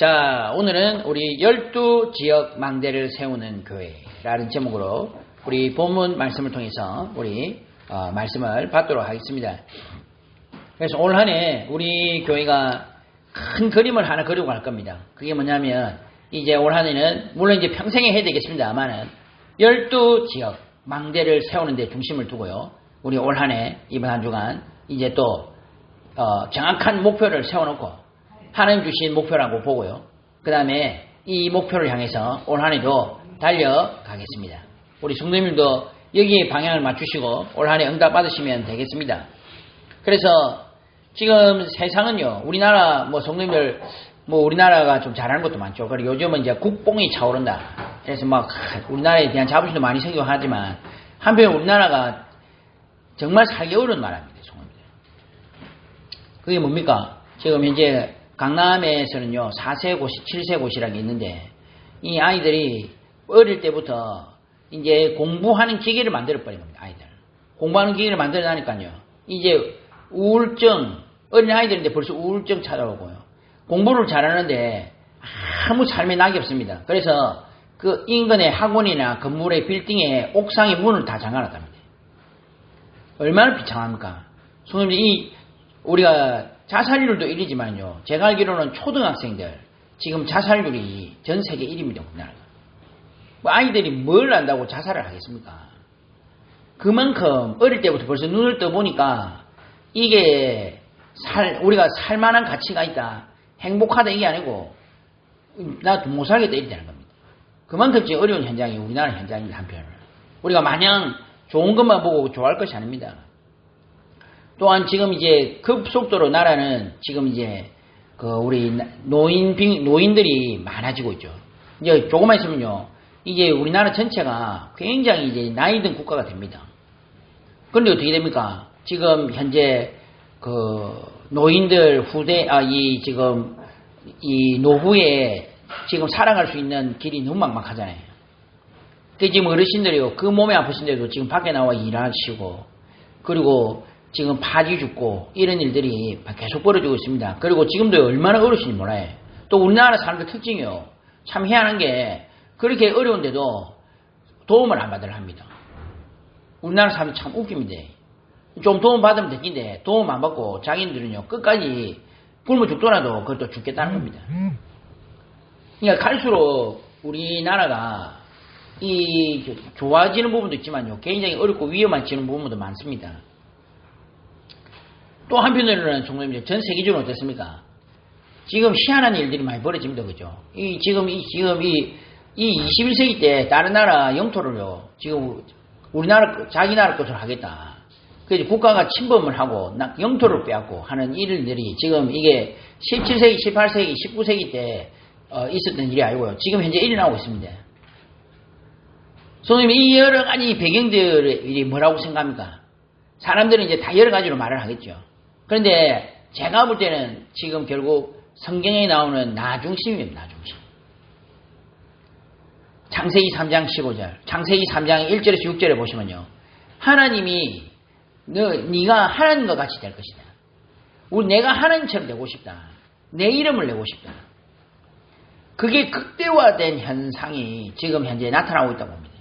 자, 오늘은 우리 12지역 망대를 세우는 교회라는 제목으로 우리 본문 말씀을 통해서 우리 말씀을 받도록 하겠습니다. 그래서 올 한 해 우리 교회가 큰 그림을 하나 그리고 갈 겁니다. 그게 뭐냐면 이제 올 한 해는 물론 이제 평생에 해야 되겠습니다만은 12지역 망대를 세우는 데 중심을 두고요. 우리 올 한 해 이번 한 주간 이제 또 정확한 목표를 세워놓고 하나님 주신 목표라고 보고요. 그 다음에 이 목표를 향해서 올 한 해도 달려가겠습니다. 우리 성도님들도 여기에 방향을 맞추시고 올 한 해 응답 받으시면 되겠습니다. 그래서 지금 세상은요, 우리나라 성도님들 우리나라가 좀 잘하는 것도 많죠. 그리고 요즘은 이제 국뽕이 차오른다. 그래서 우리나라에 대한 자부심도 많이 생기고 하지만 한편 우리나라가 정말 살기 어려운 나라입니다. 성도님들. 그게 뭡니까? 지금 현재 강남에서는요, 4세 고시, 7세 고시라는 게 있는데, 이 아이들이 어릴 때부터 이제 공부하는 기계를 만들어버린 겁니다, 아이들. 공부하는 기계를 만들어나니까요, 이제 우울증, 어린 아이들인데 벌써 우울증 찾아오고요. 공부를 잘하는데 아무 삶에 낙이 없습니다. 그래서 그 인근의 학원이나 건물의 빌딩의 옥상의 문을 다 잠가놨답니다. 얼마나 비참합니까? 손님들이 우리가 자살률도 1위지만요. 제가 알기로는 초등학생들 지금 자살률이 전 세계 1위입니다. 우리나라가. 아이들이 뭘 안다고 자살을 하겠습니까? 그만큼 어릴 때부터 벌써 눈을 떠보니까 이게 우리가 살만한 가치가 있다. 행복하다 이게 아니고 나 못 살겠다 이렇게 되는 겁니다. 그만큼 지금 어려운 현장이 우리나라 현장입니다. 한편으로. 우리가 마냥 좋은 것만 보고 좋아할 것이 아닙니다. 또한 지금 이제 급속도로 나라는 지금 이제 우리 노인들이 많아지고 있죠. 이제 조금만 있으면요, 이제 우리나라 전체가 굉장히 이제 나이 든 국가가 됩니다. 그런데 어떻게 됩니까? 지금 현재 노인들 지금 이 노후에 지금 살아갈 수 있는 길이 너무 막막하잖아요. 그 지금 어르신들이요, 그 몸이 아프신데도 지금 밖에 나와 일하시고, 그리고 지금 파지 죽고 이런 일들이 계속 벌어지고 있습니다. 그리고 지금도 얼마나 어려우신지 몰라요. 또 우리나라 사람들 특징이요, 참 희한한 게 그렇게 어려운데도 도움을 안 받으려 합니다. 우리나라 사람들 참 웃깁니다. 좀 도움 받으면 되는데 도움 안 받고 자기들은요 끝까지 굶어 죽더라도 그것도 죽겠다는 겁니다. 그러니까 갈수록 우리나라가 좋아지는 부분도 있지만요, 굉장히 어렵고 위험해지는 부분도 많습니다. 또 한편으로는 성도님들 전 세계적으로 어떻습니까? 지금 희한한 일들이 많이 벌어집니다. 그죠? 지금 이 21세기 때 다른 나라 영토를요, 지금 우리나라, 자기 나라 것으로 하겠다. 그래서 국가가 침범을 하고 영토를 빼앗고 하는 일들이 지금 이게 17세기, 18세기, 19세기 때 있었던 일이 아니고요. 지금 현재 일어나고 있습니다. 성도님, 이 여러 가지 배경들이 뭐라고 생각합니까? 사람들은 이제 다 여러 가지로 말을 하겠죠. 그런데 제가 볼 때는 지금 결국 성경에 나오는 나 중심입니다. 나 중심. 창세기 3장 15절, 창세기 3장 1절에서 6절에 보시면요, 하나님이 네가 하나님과 같이 될 것이다. 내가 하나님처럼 되고 싶다. 내 이름을 내고 싶다. 그게 극대화된 현상이 지금 현재 나타나고 있다고 봅니다.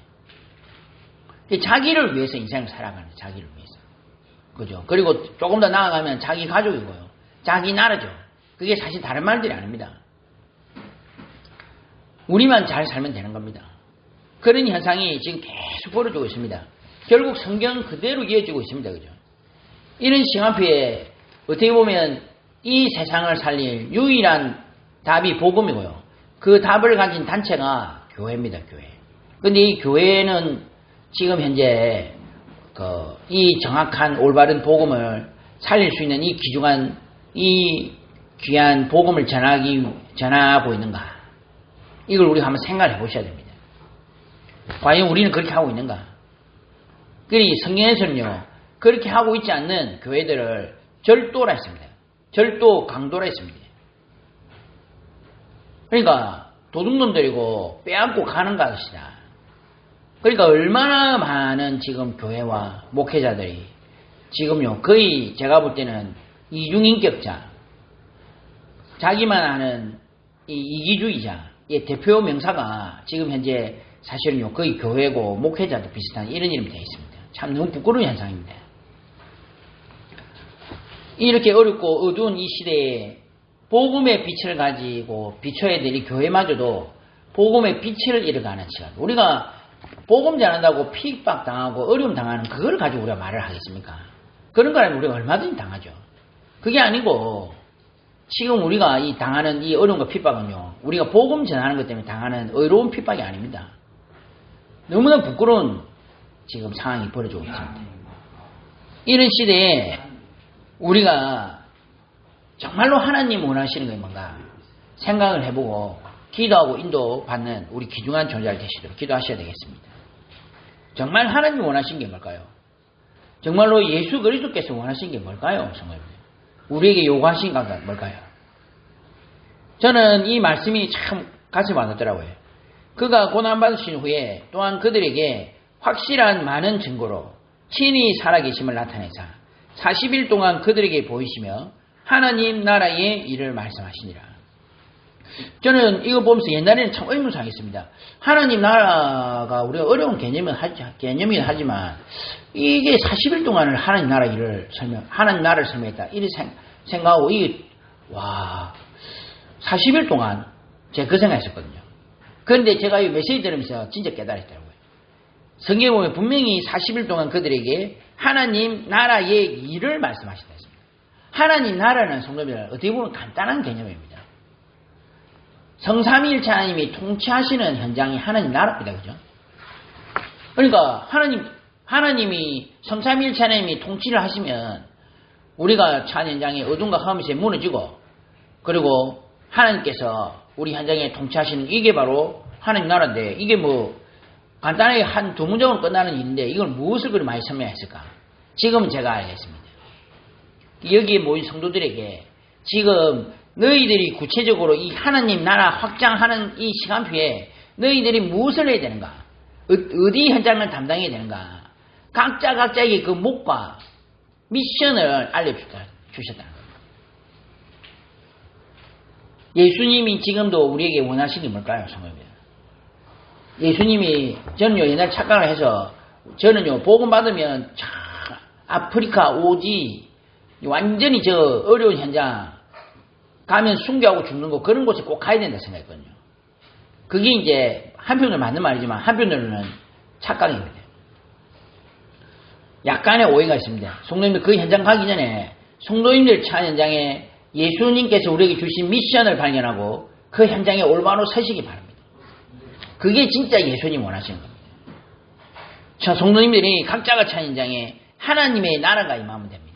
자기를 위해서 인생을 살아가는, 자기를 위해서. 그죠? 그리고 조금 더 나아가면 자기 가족이고요, 자기 나라죠. 그게 사실 다른 말들이 아닙니다. 우리만 잘 살면 되는 겁니다. 그런 현상이 지금 계속 벌어지고 있습니다. 결국 성경 그대로 이어지고 있습니다. 그죠? 이런 시간표에 어떻게 보면 이 세상을 살릴 유일한 답이 복음이고요. 그 답을 가진 단체가 교회입니다. 교회. 근데 이 교회는 지금 현재 이 정확한 올바른 복음을 살릴 수 있는 이 귀중한 이 귀한 복음을 전하고 있는가? 이걸 우리가 한번 생각해 보셔야 됩니다. 과연 우리는 그렇게 하고 있는가? 그러니 성경에서는요, 그렇게 하고 있지 않는 교회들을 절도라 했습니다. 절도 강도라 했습니다. 그러니까 도둑놈들이고 빼앗고 가는 것이다. 그러니까 얼마나 많은 지금 교회와 목회자들이 지금요, 거의 제가 볼 때는 이중인격자, 자기만 아는 이 이기주의자의 대표 명사가 지금 현재 사실은요, 거의 교회고 목회자도 비슷한 이런 이름이 되어 있습니다. 참 너무 부끄러운 현상입니다. 이렇게 어렵고 어두운 이 시대에 복음의 빛을 가지고 비춰야 될 이 교회마저도 복음의 빛을 잃어가는 시간. 우리가 복음 전한다고 핍박 당하고 어려움 당하는 그걸 가지고 우리가 말을 하겠습니까? 그런 거라면 우리가 얼마든지 당하죠. 그게 아니고 지금 우리가 이 당하는 이 어려움과 핍박은요, 우리가 복음 전하는 것 때문에 당하는 어려운 핍박이 아닙니다. 너무나 부끄러운 지금 상황이 벌어지고 있습니다. 이런 시대에 우리가 정말로 하나님 원하시는 게 뭔가 생각을 해보고 기도하고 인도받는 우리 귀중한 존재가 되시도록 기도하셔야 되겠습니다. 정말 하나님 원하시는 게 뭘까요? 정말로 예수 그리스도께서 원하시는 게 뭘까요? 정말 우리에게 요구하신 게 뭘까요? 저는 이 말씀이 참 가슴이 와닿더라고요. 그가 고난받으신 후에 또한 그들에게 확실한 많은 증거로 친히 살아계심을 나타내사 40일 동안 그들에게 보이시며 하나님 나라의 일을 말씀하시니라. 저는 이거 보면서 옛날에는 참 의문사했습니다. 하나님 나라가 우리가 어려운 개념이긴 하지만 이게 40일 동안을 하나님 나라 일을 하나님 나라를 설명했다. 이렇게 생각하고 와 40일 동안 제가 그 생각했었거든요. 그런데 제가 이 메시지 들으면서 진짜 깨달았더라고요. 성경에 보면 분명히 40일 동안 그들에게 하나님 나라의 일을 말씀하신다 했습니다. 하나님 나라는 성도들 어떻게 보면 간단한 개념입니다. 성삼위일체 하나님이 통치하시는 현장이 하나님 나라입니다. 그죠? 그러니까 하나님이 성삼위일체 하나님이 통치를 하시면 우리가 처한 현장에 어둠과 험이 무너지고 그리고 하나님께서 우리 현장에 통치하시는 이게 바로 하나님 나라인데 이게 뭐 간단하게 한 두 문장으로 끝나는 일인데 이걸 무엇을 그리 많이 설명했을까? 지금은 제가 알겠습니다. 여기에 모인 성도들에게 지금 너희들이 구체적으로 이 하나님 나라 확장하는 이 시간표에 너희들이 무엇을 해야 되는가? 어디 현장을 담당해야 되는가? 각자의 그 목과 미션을 알려주셨다는 겁니다. 예수님이 지금도 우리에게 원하시는 게 뭘까요? 성도님? 예수님이 저는요 옛날 착각을 해서 저는요 복음 받으면 아프리카 오지 완전히 저 어려운 현장 가면 순교하고 죽는 거 그런 곳에 꼭 가야 된다 생각했거든요. 그게 이제 한편으로 맞는 말이지만 한편으로는 착각입니다. 약간의 오해가 있습니다. 성도님들 그 현장 가기 전에 성도님들 처한 현장에 예수님께서 우리에게 주신 미션을 발견하고 그 현장에 올바로 서시기 바랍니다. 그게 진짜 예수님 원하시는 겁니다. 저 성도님들이 각자가 처한 현장에 하나님의 나라가 임하면 됩니다.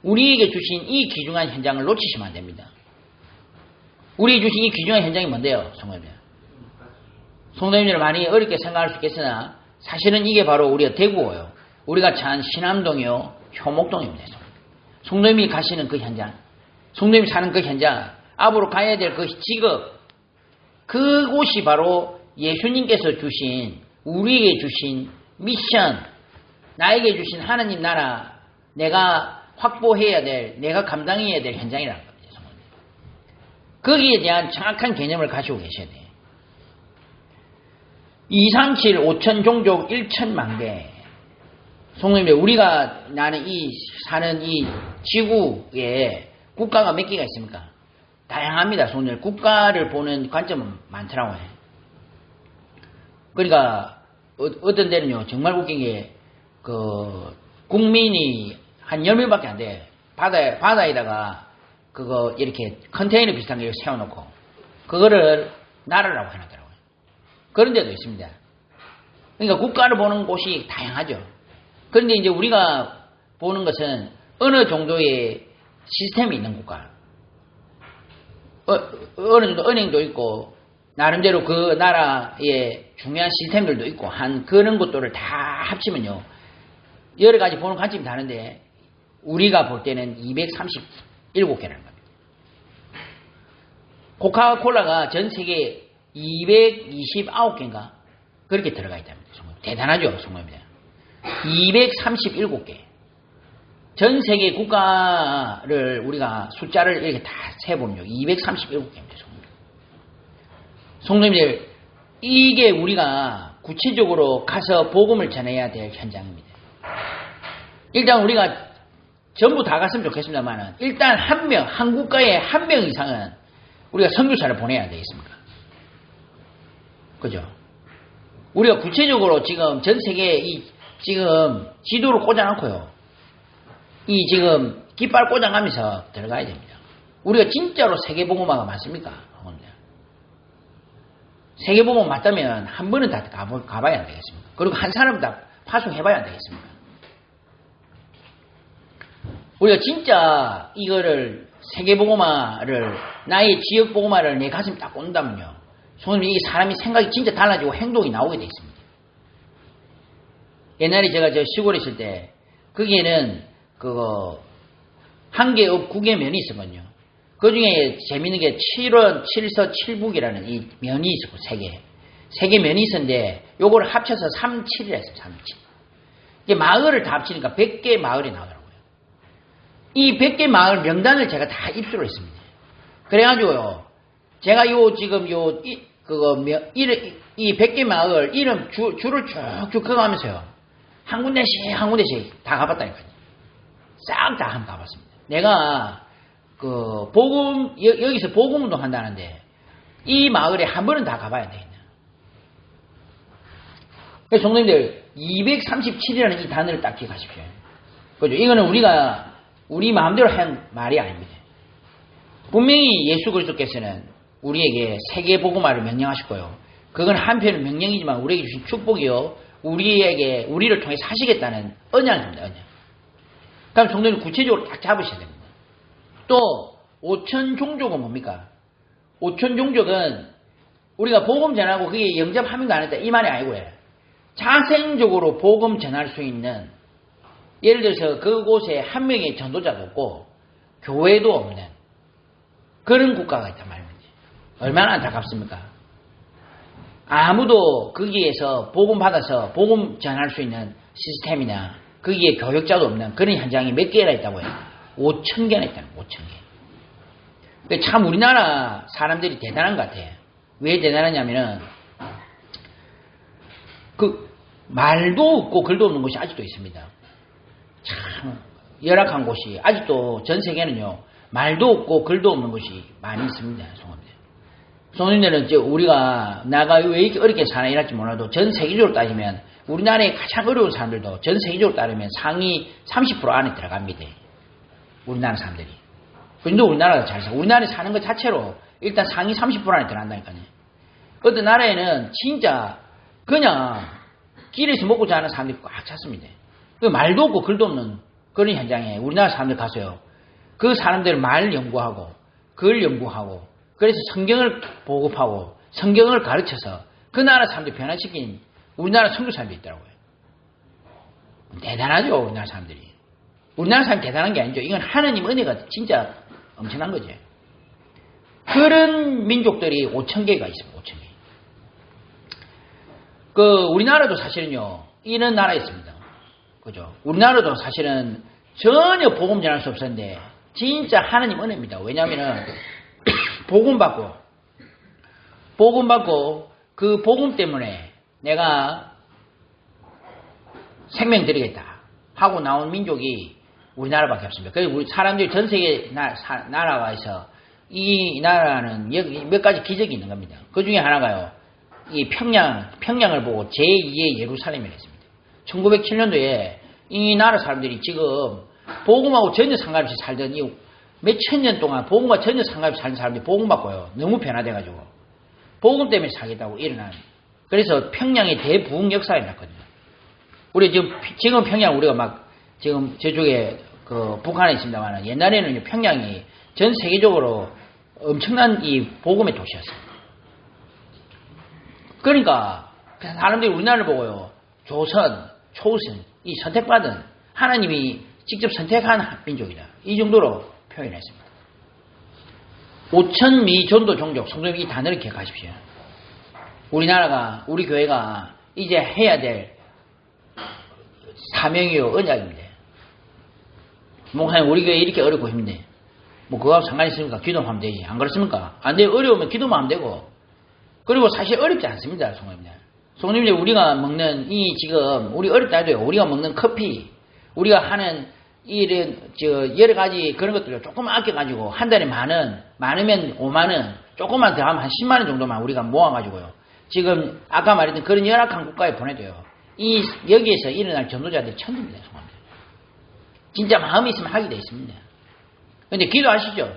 우리에게 주신 이 귀중한 현장을 놓치시면 안 됩니다. 우리에게 주신 이 귀중한 현장이 뭔데요? 성도님들. 성도님들은 많이 어렵게 생각할 수 있겠으나 사실은 이게 바로 우리가 대구고요. 우리가 처한 신암동이요. 효목동입니다. 성도님이 가시는 그 현장. 성도님이 사는 그 현장. 앞으로 가야 될 그 직업. 그곳이 바로 예수님께서 주신 우리에게 주신 미션. 나에게 주신 하나님 나라. 내가 확보해야 될, 내가 감당해야 될 현장이라는 겁니다. 성도님. 거기에 대한 정확한 개념을 가지고 계셔야 돼요. 237 5천 종족 1천만대. 성도님들, 우리가 사는 이 지구에 국가가 몇 개가 있습니까? 다양합니다. 성도님들. 국가를 보는 관점은 많더라고요. 그러니까 어떤 데는요 정말 웃긴 게 국민이 한 10명밖에 안 돼. 바다에다가 그거 이렇게 컨테이너 비슷한 걸 세워놓고 그거를 나라라고 해놨더라고요. 그런 데도 있습니다. 그러니까 국가를 보는 곳이 다양하죠. 그런데 이제 우리가 보는 것은 어느 정도의 시스템이 있는 국가. 어느 정도 은행도 있고 나름대로 그 나라의 중요한 시스템들도 있고 한 그런 것들을 다 합치면요. 여러 가지 보는 관점이 다른데 우리가 볼 때는 237개라는 겁니다. 코카콜라가 전 세계 229개인가 그렇게 들어가 있답니다. 대단하죠. 정말입니다. 237개. 전 세계 국가를 우리가 숫자를 이렇게 다 세보면요. 237개입니다. 성도님들, 이게 우리가 구체적으로 가서 복음을 전해야 될 현장입니다. 일단 우리가 전부 다 갔으면 좋겠습니다만 일단 한 명, 한 국가에 한 명 이상은 우리가 선교사를 보내야 되겠습니까? 그죠? 우리가 구체적으로 지금 전 세계에 지금 지도를 꽂아놓고요. 이 지금 깃발 꽂아가면서 들어가야 됩니다. 우리가 진짜로 세계복음화가 맞습니까? 세계복음 맞다면 한 번은 다 가봐야 안 되겠습니까? 그리고 한 사람 다 파송해봐야 안 되겠습니까? 우리가 진짜 이거를 세계복음화를 나의 지역복음화를 내 가슴에 딱 꽂는다면요. 손님 이 사람이 생각이 진짜 달라지고 행동이 나오게 돼 있습니다. 옛날에 제가 저 시골에 있을 때 거기에는 그거 한 개 업 9개 면이 있었거든요. 그 중에 재밌는 게 7원 7서 7북이라는 이 면이 있었고 3개. 3개 면이 있었는데 요걸 합쳐서 37이라 했어요. 37. 이게 마을을 다 합치니까 100개 마을이 나오더라고요. 이 100개 마을 명단을 제가 다 입수를 했습니다. 그래가지고요. 제가 지금 이 100개 마을 이름 줄을 쭉쭉 긋어가면서요. 한 군데씩 다 가봤다니까요. 싹 다 한번 가봤습니다. 내가 여기서 복음 운동 한다는데 이 마을에 한 번은 다 가봐야 되겠네. 그래서 성도님들 237이라는 이 단어를 딱 기억하십시오. 그죠? 이거는 우리 마음대로 한 말이 아닙니다. 분명히 예수 그리스도께서는 우리에게 세계 복음화를 명령하셨고요. 그건 한편은 명령이지만 우리에게 주신 축복이요. 우리를 통해 사시겠다는 언약입니다. 언약. 그럼 성도님 구체적으로 딱 잡으셔야 됩니다. 또 5천 종족은 뭡니까? 5천 종족은 우리가 복음 전하고 그게 영접하면 안 했다 이 말이 아니고요. 자생적으로 복음 전할 수 있는 예를 들어서 그곳에 한 명의 전도자도 없고 교회도 없는 그런 국가가 있단 말입니다. 얼마나 안타깝습니까? 아무도 거기에서 복음 받아서 복음 전할 수 있는 시스템이나 거기에 교역자도 없는 그런 현장이 몇 개나 있다고요? 5천 개나 있다는 5천 개. 참 우리나라 사람들이 대단한 것 같아요. 왜 대단하냐면은 말도 없고 글도 없는 곳이 아직도 있습니다. 참 열악한 곳이 아직도 전 세계는요. 말도 없고 글도 없는 곳이 많이 있습니다. 성도님들은 우리가 나가 왜 이렇게 어렵게 사나 이럴지 몰라도 전 세계적으로 따지면 우리나라의 가장 어려운 사람들도 전 세계적으로 따르면 상위 30% 안에 들어갑니다. 우리나라 사람들이. 근데 우리나라가 잘 살고 우리나라에 사는 것 자체로 일단 상위 30% 안에 들어간다니까요. 어떤 나라에는 진짜 그냥 길에서 먹고 자는 사람들이 꽉 찼습니다. 말도 없고 글도 없는 그런 현장에 우리나라 사람들 가서요. 그 사람들 말 연구하고 글 연구하고 그래서 성경을 보급하고 성경을 가르쳐서 그 나라 사람들 변화시킨 우리나라 선교사람도 있더라고요. 대단하죠. 우리나라 사람들이. 우리나라 사람이 대단한 게 아니죠. 이건 하나님 은혜가 진짜 엄청난 거죠. 그런 민족들이 5천 개가 있습니다. 5천 개. 우리나라도 사실은요. 이런 나라에 있습니다. 그죠? 우리나라도 사실은 전혀 복음 전할 수 없었는데 진짜 하나님 은혜입니다. 왜냐하면은 복음 받고 그 복음 때문에 내가 생명 드리겠다 하고 나온 민족이 우리나라밖에 없습니다. 그래서 우리 사람들이 전 세계 나라가서 이 나라는 여기 몇 가지 기적이 있는 겁니다. 그 중에 하나가요. 이 평양을 보고 제2의 예루살렘이라 했습니다. 1907년도에 이 나라 사람들이 지금 복음하고 전혀 상관없이 살던 이 몇천 년 동안 복음과 전혀 상관없이 사는 사람들이 복음 받고요. 너무 변화돼가지고 복음 때문에 살겠다고 일어난. 그래서 평양의 대부흥 역사가 났거든요. 우리 지금 평양 우리가 막 지금 저쪽에 북한에 있습니다만 옛날에는 평양이 전 세계적으로 엄청난 이 복음의 도시였어요. 그러니까 사람들이 우리나라를 보고요. 조선, 초선, 이 선택받은 하나님이 직접 선택한 민족이다. 이 정도로 표현했습니다. 5천 미전도 종족, 성도님 이 단어를 기억하십시오. 우리 교회가 이제 해야 될 사명이요, 언약입니다. 목사님 우리 교회 이렇게 어렵고 힘든데 뭐 그거하고 상관이 있습니까? 기도만 하면 되지. 안 그렇습니까? 안 돼요. 어려우면 기도만 하면 되고. 그리고 사실 어렵지 않습니다. 성도님들. 성도님들 우리가 먹는 이 지금 우리 어렵다 해도요. 우리가 먹는 커피 우리가 하는 이런 여러 가지 그런 것들을 조금 아껴가지고 한 달에 많으면 5만원 조금만 더 하면 한 10만원 정도만 우리가 모아가지고요. 지금 아까 말했던 그런 열악한 국가에 보내도요. 여기에서 일어날 전도자들이 천국입니다. 진짜 마음이 있으면 하게 되어 있습니다. 근데 기도하시죠.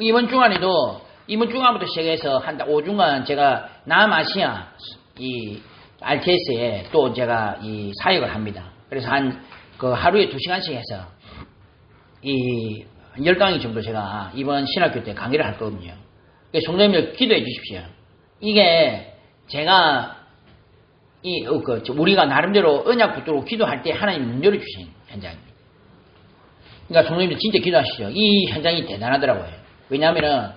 이번 주간부터 시작해서 한 5주간 제가 남아시아 이 RTS에 또 제가 이 사역을 합니다. 그래서 하루에 2시간씩 해서 이 10강의 정도 제가 이번 신학교 때 강의를 할 거거든요. 성도님들 기도해 주십시오. 이게 제가 우리가 나름대로 언약 붙들고 기도할 때 하나님이 문 열어주신 현장입니다. 그러니까 성도님들 진짜 기도하시죠. 이 현장이 대단하더라고요. 왜냐하면은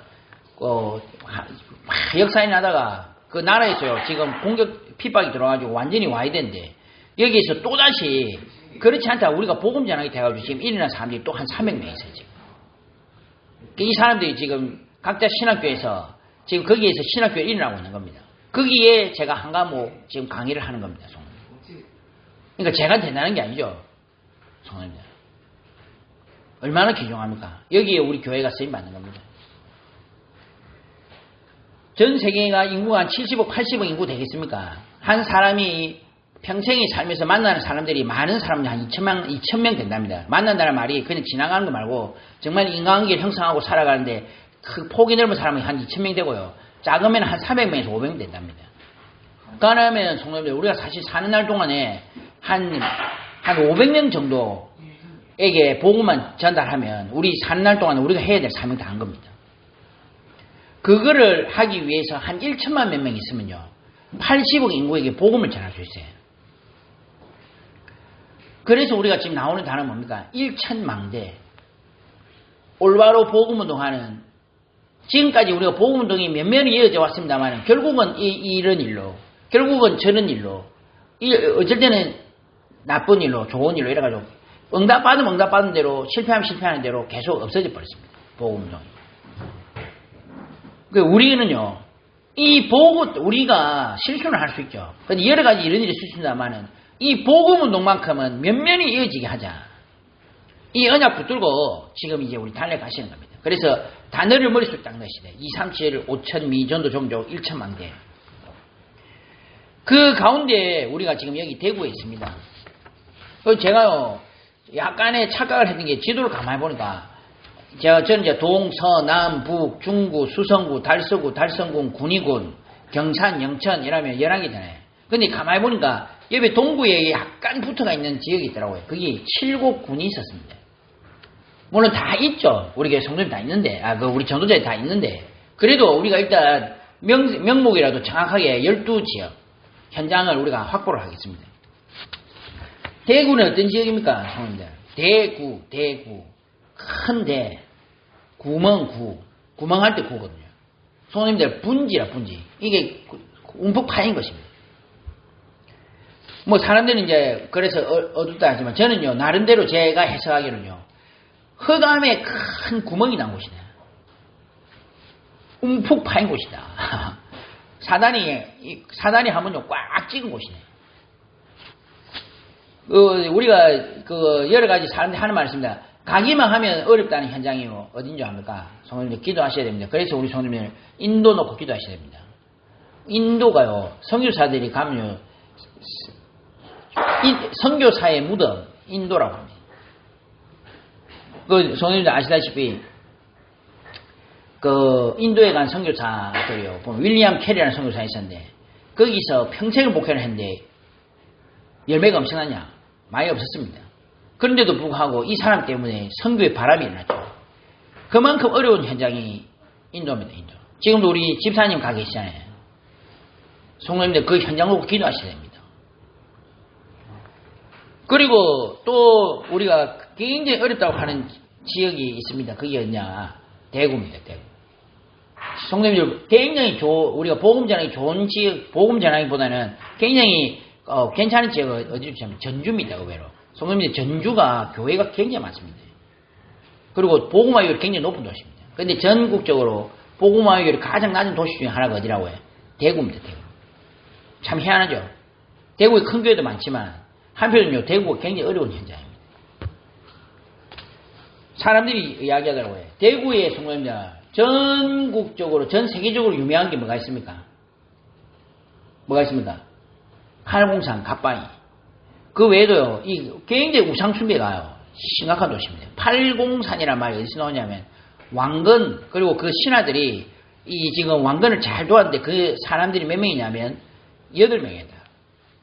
역사에 나다가 그 나라에서요 지금 공격 핍박이 들어가지고 완전히 와야 되는데 여기에서 또다시 그렇지 않다 우리가 복음 전하게 돼가지고 지금 일어난 사람들이 또 한 300명 있어요 지금. 이 사람들이 지금 각자 신학교에서 지금 거기에서 신학교에 일어나고 있는 겁니다. 거기에 제가 한 과목 지금 강의를 하는 겁니다. 성도님. 그러니까 제가 대단한 게 아니죠. 성도님. 얼마나 귀중합니까? 여기에 우리 교회가 쓰임 받는 겁니다. 전 세계가 인구가 한 70억, 80억 인구 되겠습니까? 한 사람이 평생에 살면서 만나는 사람들이 많은 사람이 한 2,000명 된답니다. 만난다는 말이 그냥 지나가는 거 말고 정말 인간관계를 형성하고 살아가는데 그 폭이 넓은 사람이 한 2,000명 되고요. 작으면 한 400명에서 500명 된답니다. 그러면 성도님들 우리가 사실 사는 날 동안에 한 500명 정도에게 복음만 전달하면 우리 사는 날 동안에 우리가 해야 될 사명 다 한 겁니다. 그거를 하기 위해서 한 1천만 몇 명 있으면요. 80억 인구에게 복음을 전할 수 있어요. 그래서 우리가 지금 나오는 단어는 뭡니까? 1천망대. 올바로 복음운동하는 지금까지 우리가 복음운동이 몇몇이 이어져 왔습니다만 결국은 이런 일로 결국은 저런 일로 어쩔 때는 나쁜 일로 좋은 일로 이래가지고 응답받은 대로 실패하면 실패하는 대로 계속 없어져 버렸습니다. 복음운동이. 우리는요, 이 우리가 실수는 할 수 있죠. 근데 여러 가지 이런 일이 있습니다만은, 이 복음운동만큼은 면면이 이어지게 하자. 이 언약 붙들고 지금 이제 우리 달려가시는 겁니다. 그래서 단어를 머릿속에 딱 넣으시되 2, 3, 7, 5천, 미, 전도, 종족, 1천만 개. 그 가운데 우리가 지금 여기 대구에 있습니다. 제가요, 약간의 착각을 했던 게 지도를 가만히 보니까 저는 이제 동, 서, 남, 북, 중구, 수성구, 달서구, 달성군, 군위군, 경산, 영천 이라면 11개잖아요. 근데 가만히 보니까 옆에 동구에 약간 붙어가 있는 지역이 있더라고요. 거기 7곡군이 있었습니다. 물론 다 있죠. 우리 교회 성도님 다 있는데, 우리 전도자에 다 있는데, 그래도 우리가 일단 명목이라도 정확하게 12지역 현장을 우리가 확보를 하겠습니다. 대구는 어떤 지역입니까? 성도님들. 대구. 큰 대, 구멍할 때 구거든요. 성도님들 분지라 분지. 이게 움푹 파인 것입니다. 뭐 사람들은 이제 그래서 어둡다 하지만 저는요 나름대로 제가 해석하기로는요 흑암에 큰 구멍이 난 곳이다. 움푹 파인 곳이다. 사단이 하면요 꽉 찍은 곳이네. 우리가 여러 가지 사람들이 하는 말이 있습니다. 가기만 하면 어렵다는 현장이 어딘 줄 압니까? 성도님들 기도하셔야 됩니다. 그래서 우리 성도님들 인도 놓고 기도하셔야 됩니다. 인도가요 선교사들이 가면요 선교사의 무덤 인도라고 합니다. 성도님들 아시다시피 인도에 간 선교사들이요 보면 윌리엄 캐리라는 선교사가 있었는데 거기서 평생을 목회를 했는데 열매가 엄청나냐? 많이 없었습니다. 그런데도 불구하고 이 사람 때문에 선교의 바람이 일어났죠. 그만큼 어려운 현장이 인도입니다. 인도. 지금도 우리 집사님 가 계시잖아요. 성도님들 그 현장으로 기도하셔야 됩니다. 그리고 또 우리가 굉장히 어렵다고 하는 지역이 있습니다. 그게 어디냐? 대구입니다. 대구. 성도님들 굉장히 우리가 복음 전하기 좋은 지역, 복음 전하기보다는 굉장히 괜찮은 지역은 어디로 치면 전주입니다. 의외로. 성도님들 전주가 교회가 굉장히 많습니다. 그리고 보고마유율이 굉장히 높은 도시입니다. 그런데 전국적으로 보고마유율이 가장 낮은 도시 중에 하나가 어디라고 해요? 대구입니다. 대구. 참 희한하죠. 대구에 큰 교회도 많지만 한편은요 대구가 굉장히 어려운 현장입니다. 사람들이 이야기하더라고요. 대구의 성도님들 전국적으로 전 세계적으로 유명한 게 뭐가 있습니까? 뭐가 있습니까? 803 갓바위. 그 외에도요 이 굉장히 우상숭배가요 심각한 도시입니다. 803이란 말이 어디서 나오냐면 왕건 그리고 그 신하들이 이 지금 왕건을 잘 도왔는데 그 사람들이 몇 명이냐면 8명이다.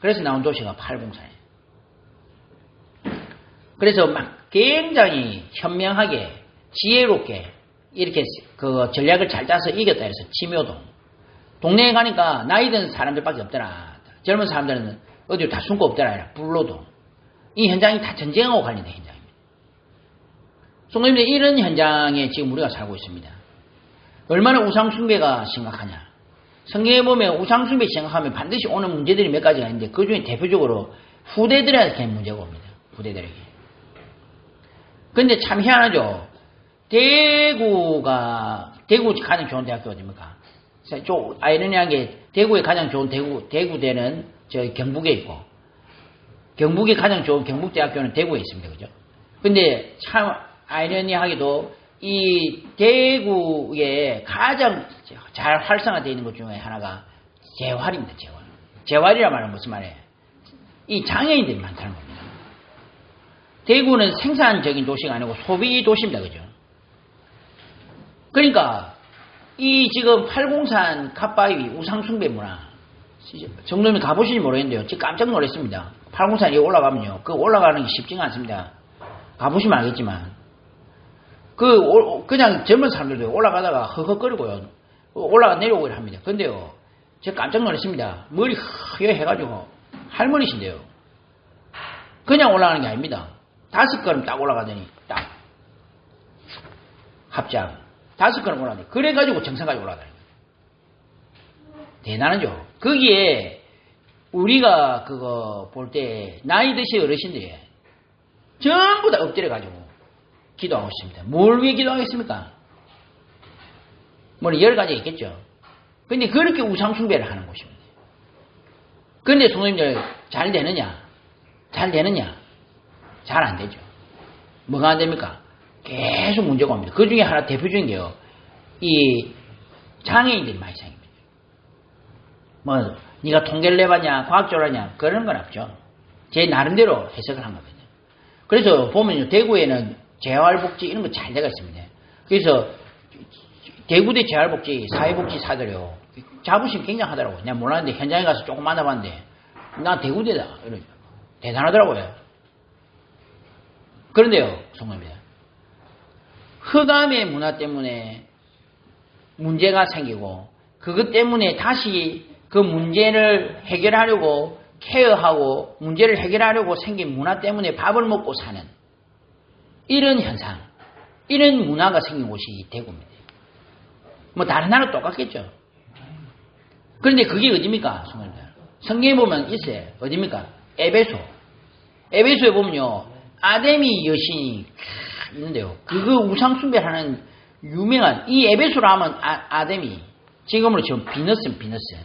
그래서 나온 도시가 803이에요. 그래서 막 굉장히 현명하게 지혜롭게 이렇게 그 전략을 잘 짜서 이겼다 해서 치묘동. 동네에 가니까 나이 든 사람들밖에 없더라. 젊은 사람들은 어디로 다 숨고 없더라. 아니라 불로동. 이 현장이 다 전쟁하고 관련된 현장입니다. 성도님들 이런 현장에 지금 우리가 살고 있습니다. 얼마나 우상숭배가 심각하냐. 성경에 보면 우상숭배 생각하면 반드시 오는 문제들이 몇 가지가 있는데 그 중에 대표적으로 후대들에게 문제가 옵니다. 후대들에게. 근데 참 희한하죠. 대구 가장 좋은 대학교 어디입니까? 좀 아이러니한 게 대구에 가장 좋은 대구대는 저희 경북에 있고 경북에 가장 좋은 경북대학교는 대구에 있습니다. 그죠? 근데 참 아이러니하게도 이 대구에 가장 잘 활성화되어 있는 것 중에 하나가 재활입니다. 재활이란 말은 무슨 말이에요? 이 장애인들이 많다는 겁니다. 대구는 생산적인 도시가 아니고 소비 도시입니다. 그죠? 그러니까 이 지금 803 갓바위 우상숭배 문화 정도면 가보시는지 모르겠는데요. 지금 깜짝 놀랐습니다. 803 여기 올라가면요. 그 올라가는 게 쉽지가 않습니다. 가보시면 알겠지만 그냥 젊은 사람들도 올라가다가 허허거리고요. 올라가 내려오기를 합니다. 근데요. 제가 깜짝 놀랐습니다. 머리 허여 해가지고 할머니신데요. 그냥 올라가는 게 아닙니다. 5걸음 딱 올라가더니 딱 합장 5걸음 올라가더니 그래가지고 정상까지 올라가더니 대단하죠. 거기에 우리가 그거 볼 때 나이 드신 어르신들이 전부 다 엎드려가지고 기도하고 있습니다. 뭘 위해 기도하겠습니까? 뭐 여러 가지 있겠죠. 근데 그렇게 우상숭배를 하는 곳입니다. 근데 성도님들 잘 되느냐? 잘 안 되죠. 뭐가 안 됩니까? 계속 문제가 옵니다. 그 중에 하나 대표적인 게요. 이 장애인들이 많이 생깁니다. 뭐 네가 통계를 내봤냐, 과학적으로 하냐 그런 건 없죠. 제 나름대로 해석을 한 거거든요. 그래서 보면요. 대구에는 재활복지 이런 거 잘 되어 있습니다. 그래서 대구대 재활복지 사회복지사들이요. 자부심 굉장하더라고요. 내가 몰랐는데 현장에 가서 조금 만나봤는데 나 대구대다 이러죠. 대단하더라고요. 그런데요. 성도입니다. 흑암의 문화 때문에 문제가 생기고 그것 때문에 다시 그 문제를 해결하려고 케어하고 문제를 해결하려고 생긴 문화 때문에 밥을 먹고 사는 이런 현상, 이런 문화가 생긴 곳이 대구입니다. 뭐 다른 나라 똑같겠죠. 그런데 그게 어디입니까? 성경에 보면 있어요. 어디입니까? 에베소. 에베소에 보면요. 아데미 여신이 있는데요. 그거 우상숭배하는 유명한 이 에베소라 하면 아데미. 지금으로 치면 비너스입니다. 비너스.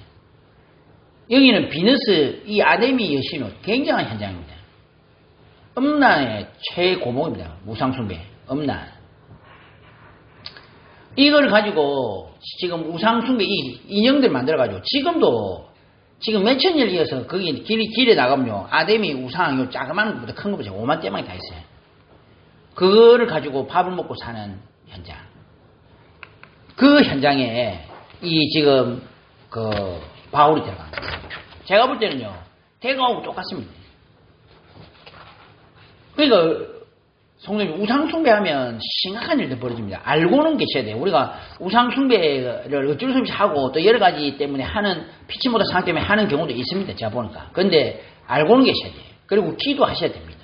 여기는 비너스 이 아데미 여신은 굉장한 현장입니다. 음란의 최고봉입니다. 우상숭배. 음란. 이걸 가지고 지금 우상숭배 이 인형들 만들어가지고 지금 몇천 년 이어서 거기 길에 나가면요. 아데미 우상 요 자그마한 것보다 큰 것보다 5만 대만이 다 있어요. 그거를 가지고 밥을 먹고 사는 현장. 그 현장에 이 지금 그 바울이 들어갑니다. 제가 볼 때는요. 대구하고 똑같습니다. 그러니까 성도님 우상숭배하면 심각한 일도 벌어집니다. 알고는 계셔야 돼요. 우리가 우상숭배를 어쩔 수 없이 하고 또 여러 가지 때문에 하는 피치 못할 상황 때문에 하는 경우도 있습니다. 제가 보니까. 그런데 알고는 계셔야 돼요. 그리고 기도하셔야 됩니다.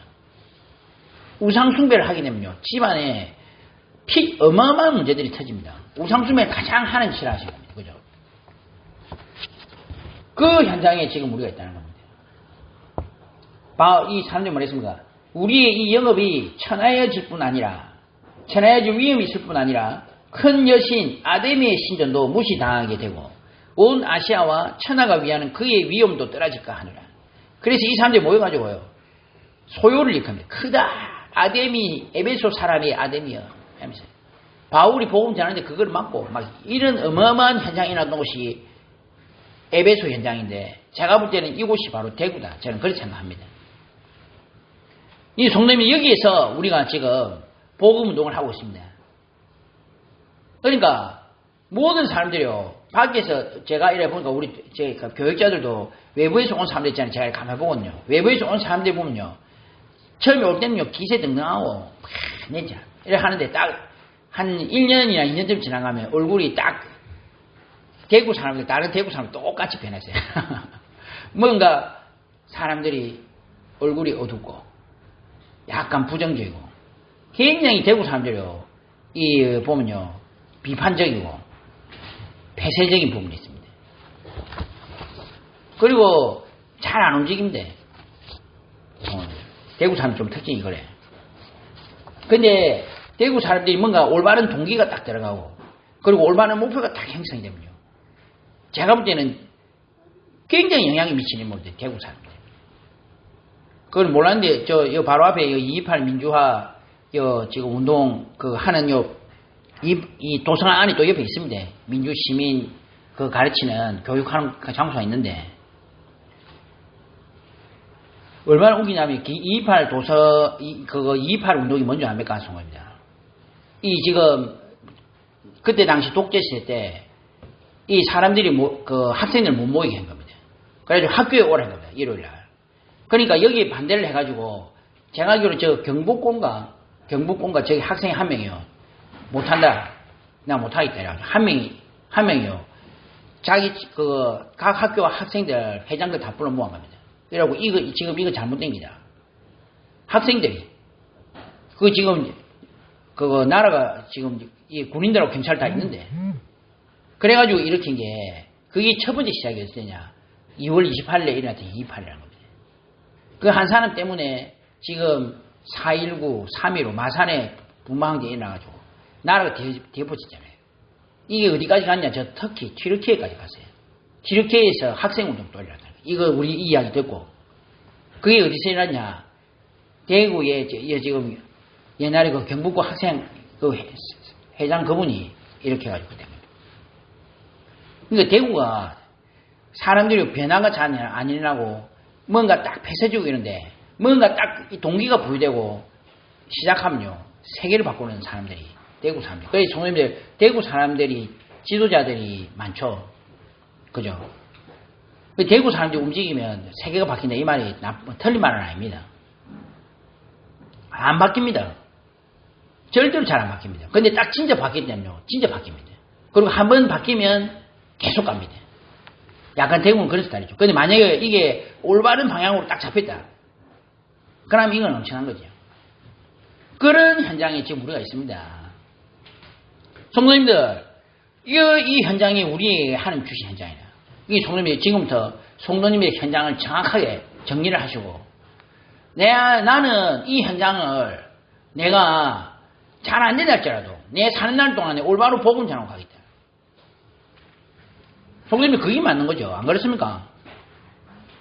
우상숭배를 하게 되면요. 집안에 어마어마한 문제들이 터집니다. 우상숭배를 가장 하는 짓을 하셔야 됩니다. 그죠? 그 현장에 지금 우리가 있다는 겁니다. 이 사람들이 뭐랬습니까? 우리의 이 영업이 천하여질 뿐 아니라 천하의 위험이 있을 뿐 아니라 큰 여신 아데미의 신전도 무시당하게 되고 온 아시아와 천하가 위하는 그의 위험도 떨어질까 하느라. 그래서 이 사람들이 모여가지고요. 소요를 일으킵니다. 크다. 아데미, 에베소 사람이 아데미여. 하면서. 바울이 복음 전하는데 그걸 막고 막 이런 어마어마한 현상이 일어났던 곳이 에베소 현장인데 제가 볼 때는 이곳이 바로 대구다. 저는 그렇게 생각합니다. 이 성도님이 여기에서 우리가 지금 복음 운동을 하고 있습니다. 그러니까 모든 사람들이요. 밖에서 제가 이래 보니까 우리 제 교육자들도 외부에서 온 사람들 있잖아요. 제가 가만히 보거든요. 외부에서 온 사람들 보면요. 처음에 올 때는요. 기세 등등하고 진짜 이래 하는데 딱 한 1년이나 2년쯤 지나가면 얼굴이 딱 대구 사람들 다른 대구 사람들 똑같이 변했어요. 뭔가 사람들이 얼굴이 어둡고 약간 부정적이고 굉장히 대구 사람들이요. 이 보면요. 비판적이고 폐쇄적인 부분이 있습니다. 그리고 잘 안 움직입니다. 대구 사람 좀 특징이 그래. 근데 대구 사람들이 뭔가 올바른 동기가 딱 들어가고 그리고 올바른 목표가 딱 형성이 되면요. 제가 볼 때는 굉장히 영향이 미치는 모습이에요. 대구 사람들. 그걸 몰랐는데 저 바로 앞에 228 민주화 지금 운동 그 하는 이 도서관 안에 또 옆에 있습니다. 민주 시민 그 가르치는 교육하는 그 장소가 있는데 얼마나 웃기냐면 228 도서 그거 228 운동이 뭔지 압니까? 송입니다. 이 지금 그때 당시 독재 시대 때 이 사람들이 그 학생들 못 모이게 한 겁니다. 그래가지고 학교에 오라 한 겁니다. 일요일 날. 그러니까 여기 반대를 해가지고 제가 알기로 저 경북공가 저기 학생이 한 명이요. 못한다. 나 못하겠다. 이래가지고 한 명이요. 자기 각 학교 학생들 회장들 다 불러 모은 겁니다. 이러고 지금 이거 잘못된 기다. 학생들이 지금 나라가 지금 이 군인들하고 경찰 다 있는데 그래가지고 일으킨 게 그게 첫 번째 시작이었으냐. 2월 28일에 일어났던 228이라는 겁니다. 그 한 사람 때문에 지금 4.19, 3.15 마산에 분방제 일어나가지고 나라가 뒤엎어졌잖아요. 이게 어디까지 갔냐? 저 터키, 튀르키예까지 갔어요. 튀르키예에서 학생운동도 일어났다. 이거 우리 이야기 듣고 그게 어디서 일어났냐? 대구에 지금 옛날에 그 경북고 학생 그 회장 그분이 이렇게 해가지고 된 겁니다. 그러니까 대구가 사람들이 변화가 잘 안 일어나고 뭔가 딱 폐쇄적이고 이런데 뭔가 딱 동기가 부여되고 시작하면요. 세계를 바꾸는 사람들이 대구 사람들. 그래서 총님들 대구 사람들이 지도자들이 많죠. 그죠? 대구 사람들이 움직이면 세계가 바뀐다 이 말이 틀린 말은 아닙니다. 안 바뀝니다. 절대로 잘 안 바뀝니다. 근데 딱 진짜 바뀌었다면요. 진짜 바뀝니다. 그리고 한번 바뀌면 계속 갑니다. 약간 대구는 그런 스타일이죠. 근데 만약에 이게 올바른 방향으로 딱 잡혔다. 그럼 이건 엄청난 거죠. 그런 현장에 지금 우리가 있습니다. 성도님들, 이 현장이 우리에게 하는 주신 현장이다. 이 성도님이 지금부터 성도님의 현장을 정확하게 정리를 하시고, 나는 이 현장을 내가 잘 안 된다 할지라도 내 사는 날 동안에 올바로 복음 전하고 가겠다. 성도님이 그게 맞는 거죠. 안 그렇습니까?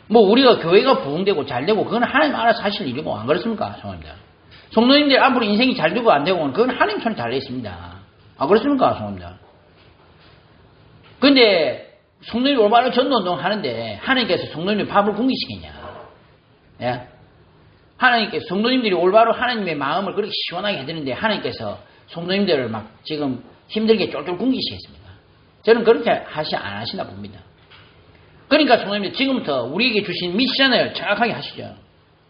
뭐 우리가 교회가 부흥되고 잘 되고 그건 하나님 알아서 하실 일이고 안 그렇습니까? 성도님들. 성도님들 앞으로 인생이 잘 되고 안 되고 그건 하나님 손에 달려 있습니다. 안 그렇습니까? 성도님들. 근데 성도님이 올바로 전도운동 하는데 하나님께서 성도님의 밥을 굶기시겠냐? 예? 하나님께서 성도님들이 올바로 하나님의 마음을 그렇게 시원하게 해드리는데 하나님께서 성도님들을 막 지금 힘들게 쫄쫄 굶기시겠습니까? 저는 그렇게 안 하시나 봅니다. 그러니까 성도님들 지금부터 우리에게 주신 미션을 정확하게 하시죠.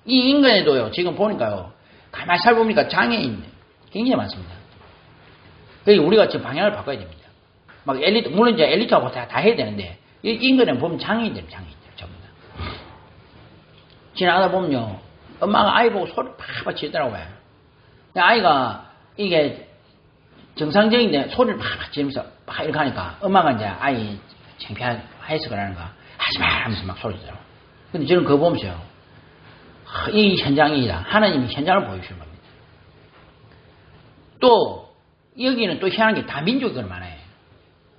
이 인간에도요, 지금 보니까요, 가만히 살펴보니까 장애인 굉장히 많습니다. 그래서 우리가 지금 방향을 바꿔야 됩니다. 막 물론 이제 엘리트하고 다 해야 되는데, 이 인간에 보면 장애인들 전부 다. 지나가다 보면요, 엄마가 아이 보고 소리 팍팍 지르더라고요. 아이가 이게 정상적인데 소리를 팍팍 지르면서 막 이렇게 하니까 엄마가 이제 아이 창피해서 그러는가 하지 마 하면서 막 소리 지르더라고요. 근데 저는 그거 보면서요. 이 현장이다. 하나님이 현장을 보여주시는 겁니다. 또 여기는 또 희한한 게 다민족들 많아요.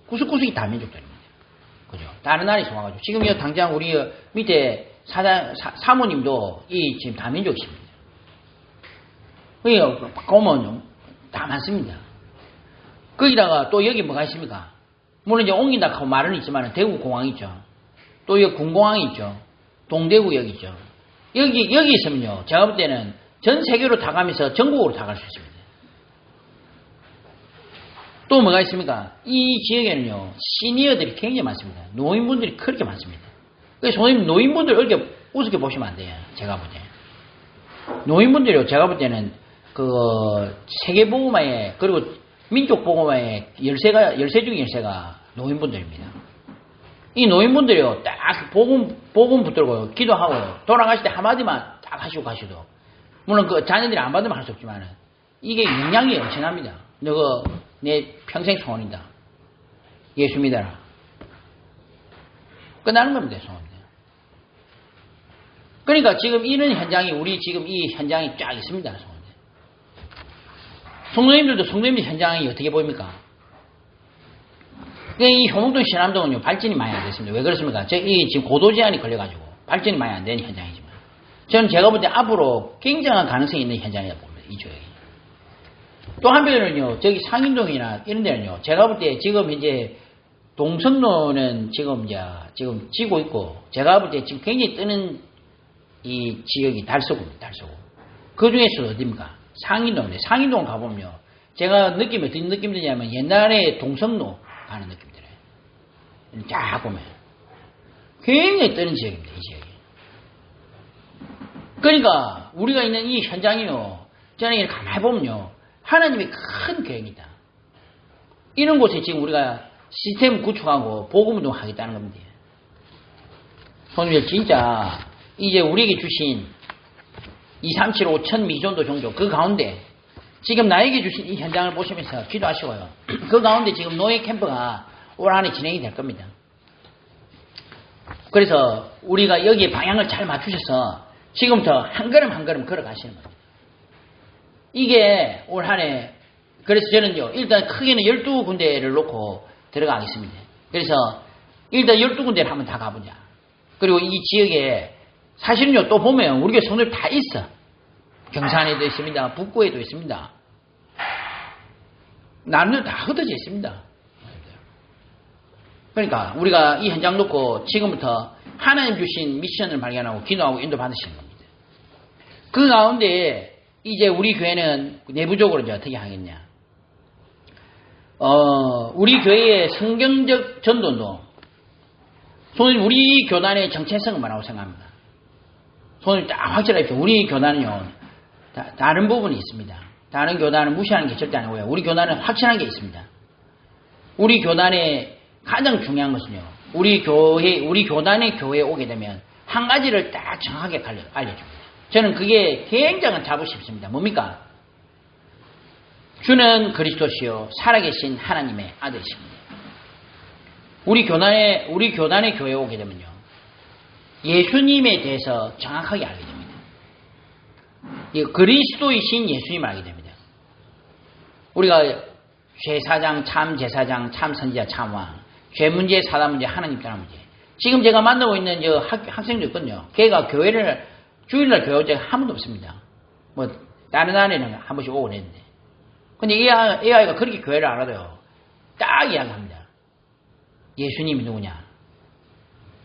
구석구석이 다민족들입니다. 그죠? 다른 나라에서 와가지고 지금 이 당장 우리 밑에 사모님도 이 지금 다민족이십니다. 그러니까 보면 다 많습니다. 거기다가 또 여기 뭐가 있습니까? 물론 이제 옮긴다 하고 말은 있지만 대구 공항 있죠. 또 여기 군공항이 있죠. 동대구역 있죠. 여기 있으면요. 제가 볼 때는 전 세계로 다 가면서 전국으로 다 갈 수 있습니다. 또 뭐가 있습니까? 이 지역에는요. 시니어들이 굉장히 많습니다. 노인분들이 그렇게 많습니다. 그래서 노인분들 이렇게 우습게 보시면 안 돼요. 제가 볼 때. 노인분들이요. 제가 볼 때는 그 세계보고마의 그리고 민족보고마의 열세 중에 열세가 노인분들입니다. 이 노인분들이요. 딱 복음 붙들고 기도하고 돌아가실 때 한마디만 딱 하시고 가셔도 물론 그 자녀들이 안 받으면 할 수 없지만 이게 영향이 엄청납니다. 너가 내 평생 소원이다. 예수 믿어라. 끝나는 겁니다. 소원입니다. 그러니까 지금 이런 현장이 우리 지금 이 현장이 쫙 있습니다. 성도님들도 성도님들 현장이 어떻게 보입니까? 이 효목동 신암동은요 발전이 많이 안 됐습니다. 왜 그렇습니까? 이 지금 고도 제한이 걸려가지고 발전이 많이 안 되는 현장이지만 저는 제가 볼 때 앞으로 굉장한 가능성이 있는 현장이라고 봅니다. 이 지역이. 또 한편으로는요 저기 상인동이나 이런 데는요 제가 볼 때 지금 이제 동성로는 지금 지고 있고 제가 볼 때 지금 굉장히 뜨는 이 지역이 달서구입니다. 달서구. 그 중에서 어디입니까? 상인동인데 상인동 가보면요 제가 느낌이 어떤 느낌 드냐면 옛날에 동성로 가는 느낌 들어요. 쫙 보면 굉장히 뜨는 지역입니다. 이 지역이. 그러니까 우리가 있는 이 현장이요 저는 이렇게 가만히 보면요 하나님의 큰 계획이다. 이런 곳에 지금 우리가 시스템 구축하고 복음운동 하겠다는 겁니다. 손님들 진짜 이제 우리에게 주신 2, 3, 7, 5 천 미전도 종족 그 가운데 지금 나에게 주신 이 현장을 보시면서 기도하시고요. 그 가운데 지금 노예 캠프가 올 한해 진행이 될 겁니다. 그래서 우리가 여기에 방향을 잘 맞추셔서 지금부터 한 걸음 한 걸음 걸어가시는 겁니다. 이게 올 한해 그래서 저는요 일단 크게는 12군데를 놓고 들어가겠습니다. 그래서 일단 12군데를 한번 다 가보자. 그리고 이 지역에 사실은요 또 보면 우리 교회 성도들 다 있어. 경산에도 있습니다. 북구에도 있습니다. 나름대로 다 흩어져 있습니다. 그러니까 우리가 이 현장 놓고 지금부터 하나님 주신 미션을 발견하고 기도하고 인도 받으시는 겁니다. 그 가운데 이제 우리 교회는 내부적으로 이제 어떻게 하겠냐. 우리 교회의 성경적 전도운동. 손님 우리 교단의 정체성은 뭐라고 생각합니다. 손님 딱 확실하게 우리 교단은요 다른 부분이 있습니다. 다른 교단은 무시하는 게 절대 아니고요. 우리 교단은 확실한 게 있습니다. 우리 교단의 가장 중요한 것은요. 우리 교단의 교회에 오게 되면 한 가지를 딱 정확하게 알려줍니다. 저는 그게 굉장한 자부심이 있습니다. 뭡니까? 주는 그리스도시요 살아계신 하나님의 아들이십니다. 우리 교단의 교회에 오게 되면요. 예수님에 대해서 정확하게 알게 됩니다. 그리스도이신 예수님을 알게 됩니다. 우리가 죄사장, 참제사장, 참선지자, 참왕, 죄문제, 사단문제, 하나님 따라 문제. 지금 제가 만나고 있는 저 학생도 있거든요. 걔가 교회를 주일날 교회 온 적이 한 번도 없습니다. 뭐 다른 날에는 한 번씩 오고 그랬는데. 근데 이 아이가 그렇게 교회를 알아도요. 딱 이야기합니다. 예수님이 누구냐?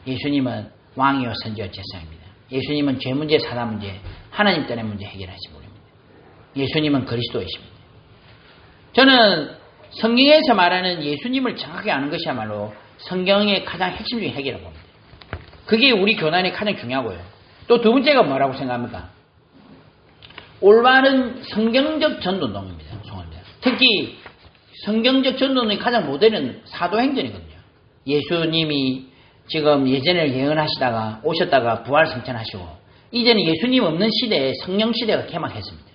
예수님은 왕이요 선지와 제사장입니다. 예수님은 죄 문제, 사단 문제, 하나님 때문에 문제 해결하신 분입니다. 예수님은 그리스도이십니다. 저는 성경에서 말하는 예수님을 정확하게 아는 것이야말로 성경의 가장 핵심적인 핵이라고 봅니다. 그게 우리 교단에 가장 중요하고요. 또 두 번째가 뭐라고 생각합니까? 올바른 성경적 전도운동입니다. 특히 성경적 전도운동의 가장 모델은 사도행전이거든요. 예수님이 지금 예전에 예언하시다가 오셨다가 부활승천하시고 이제는 예수님 없는 시대에 성령 시대가 개막했습니다.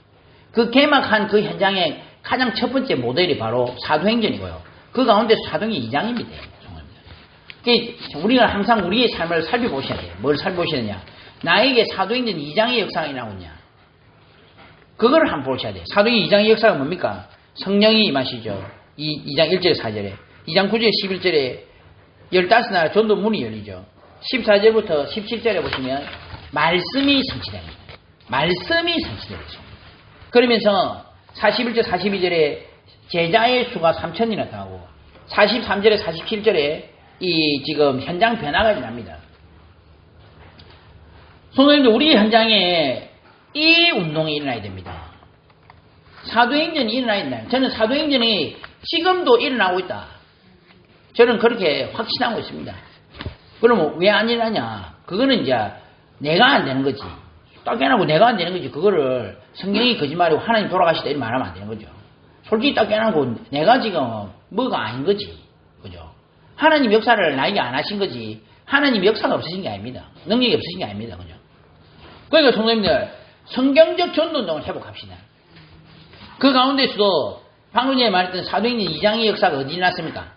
그 개막한 그 현장의 가장 첫 번째 모델이 바로 사도행전이고요. 그 가운데 사도행전 2장입니다. 우리가 항상 우리의 삶을 살펴보셔야 돼요. 뭘 살펴보시느냐. 나에게 사도행전 2장의 역사가 나오냐. 그걸 한번 보셔야 돼요. 사도행전 2장의 역사가 뭡니까? 성령이 임하시죠. 2장 1절에 4절에. 2장 9절에 11절에 15나라 전도 문이 열리죠. 14절부터 17절에 보시면 말씀이 성취됩니다. 말씀이 성취되죠. 그러면서 41절 42절에 제자의 수가 3,000이나 나오고 43절에 47절에 이 지금 현장 변화가 일어납니다. 성도님들, 우리 현장에 이 운동이 일어나야 됩니다. 사도행전이 일어나야 된다. 저는 사도행전이 지금도 일어나고 있다. 저는 그렇게 확신하고 있습니다. 그러면 왜 안 일어나냐? 그거는 이제 내가 안 되는 거지. 딱 깨어나고 내가 안 되는 거지. 그거를 성경이 거짓말이고 하나님 돌아가시다 이렇게 말하면 안 되는 거죠. 솔직히 딱 깨어나고 내가 지금 뭐가 아닌 거지. 그죠? 하나님 역사를 나에게 안 하신 거지. 하나님 역사가 없으신 게 아닙니다. 능력이 없으신 게 아닙니다. 그죠? 그러니까 성도님들, 성경적 전도운동을 회복합시다. 그 가운데서도 방금 전에 말했던 사도행전 2장의 역사가 어디 일어났습니까?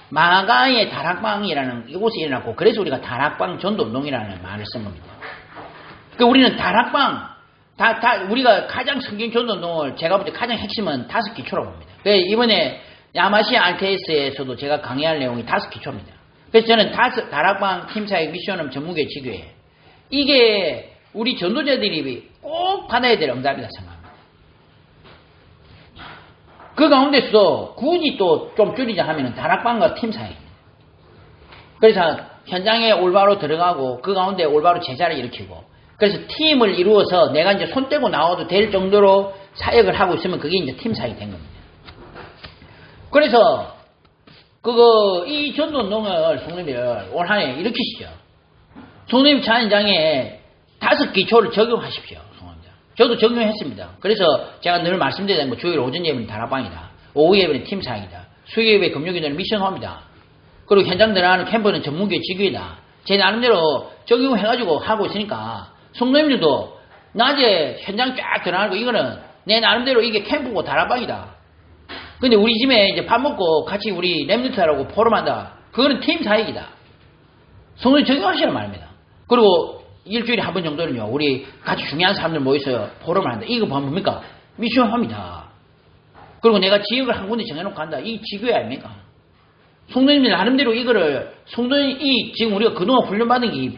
마가의 다락방이라는 이곳에 일어났고, 그래서 우리가 다락방 전도운동이라는 말을 쓴 겁니다. 그러니까 우리는 다락방, 우리가 가장 성경 전도운동을 제가 볼 때 가장 핵심은 5기초라고 봅니다. 그래서 이번에 야마시아 RTS에서도 제가 강의할 내용이 5기초입니다. 그래서 저는 다락방, 팀사역, 미션업, 전무교회, 지교회, 이게 우리 전도자들이 꼭 받아야 될 응답이다 생각합니다. 그 가운데서도 굳이 또 좀 줄이자 하면 다락방과 팀사역입니다. 그래서 현장에 올바로 들어가고 그 가운데 올바로 제자를 일으키고, 그래서 팀을 이루어서 내가 이제 손 떼고 나와도 될 정도로 사역을 하고 있으면 그게 이제 팀사역이 된 겁니다. 그래서 이 전도운동을 성도님들 올 한 해 일으키시죠. 성도님 찬양장에 5기초를 적용하십시오. 저도 적용했습니다. 그래서 제가 늘 말씀드리는 거, 주일 오전 예배는 다락방이다. 오후 예배는 팀사역이다. 수요 예배, 금요 기도는 미션홈이다. 그리고 현장 들어가는 캠프는 전문교회 지교회다. 제 나름대로 적용해가지고 하고 있으니까 성도님들도 낮에 현장 쫙 들어가고 이거는 내 나름대로 이게 캠프고 다락방이다. 근데 우리 집에 이제 밥 먹고 같이 우리 랩런트하라고 포럼한다. 그거는 팀사역이다. 성도님 적용하시는 말입니다. 그리고 일주일에 한 번 정도는요, 우리 같이 중요한 사람들 모여서 포럼을 한다. 이거 뭡니까? 미션합니다. 그리고 내가 지역을 한 군데 정해놓고 간다. 이 지교회 아닙니까? 성도님들 나름대로 이거를, 지금 우리가 그동안 훈련받은 게